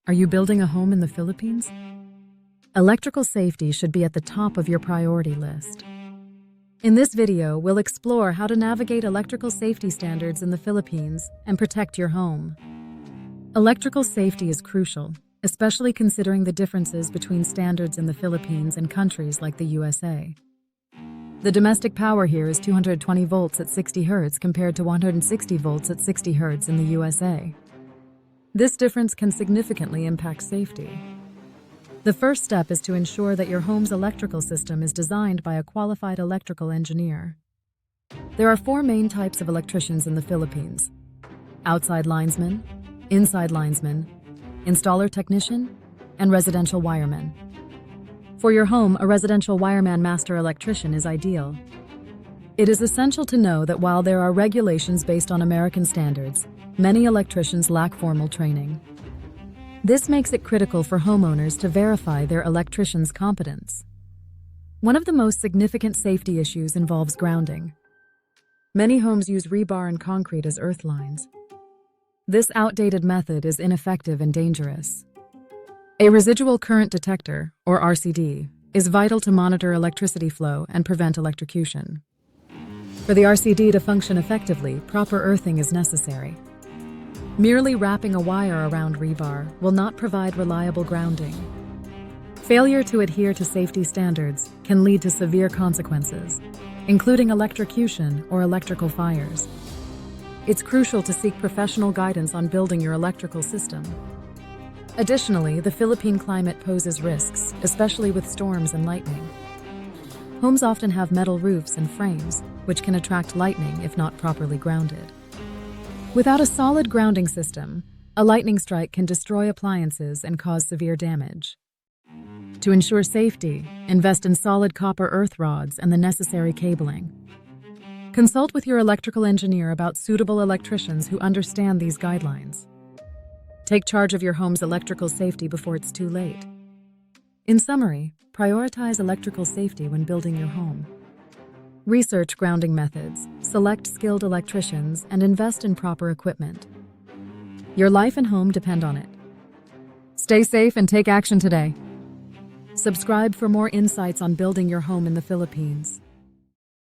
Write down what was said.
Are you building a home in the Philippines? Electrical safety should be at the top of your priority list. In this video, we'll explore how to navigate electrical safety standards in the Philippines and protect your home. Electrical safety is crucial, especially considering the differences between standards in the Philippines and countries like the USA. The domestic power here is 220 volts at 60 Hz compared to 160 volts at 60 Hz in the USA. This difference can significantly impact safety. The first step is to ensure that your home's electrical system is designed by a qualified electrical engineer. There are 4 main types of electricians in the Philippines: outside linesman, inside linesman, installer technician, and residential wireman. For your home, a residential wireman master electrician is ideal. It is essential to know that while there are regulations based on American standards, many electricians lack formal training. This makes it critical for homeowners to verify their electrician's competence. One of the most significant safety issues involves grounding. Many homes use rebar and concrete as earth lines. This outdated method is ineffective and dangerous. A residual current detector, or RCD, is vital to monitor electricity flow and prevent electrocution. For the RCD to function effectively, proper earthing is necessary. Merely wrapping a wire around rebar will not provide reliable grounding. Failure to adhere to safety standards can lead to severe consequences, including electrocution or electrical fires. It's crucial to seek professional guidance on building your electrical system. Additionally, the Philippine climate poses risks, especially with storms and lightning. Homes often have metal roofs and frames, which can attract lightning if not properly grounded. Without a solid grounding system, a lightning strike can destroy appliances and cause severe damage. To ensure safety, invest in solid copper earth rods and the necessary cabling. Consult with your electrical engineer about suitable electricians who understand these guidelines. Take charge of your home's electrical safety before it's too late. In summary, prioritize electrical safety when building your home. Research grounding methods, select skilled electricians, and invest in proper equipment. Your life and home depend on it. Stay safe and take action today. Subscribe for more insights on building your home in the Philippines.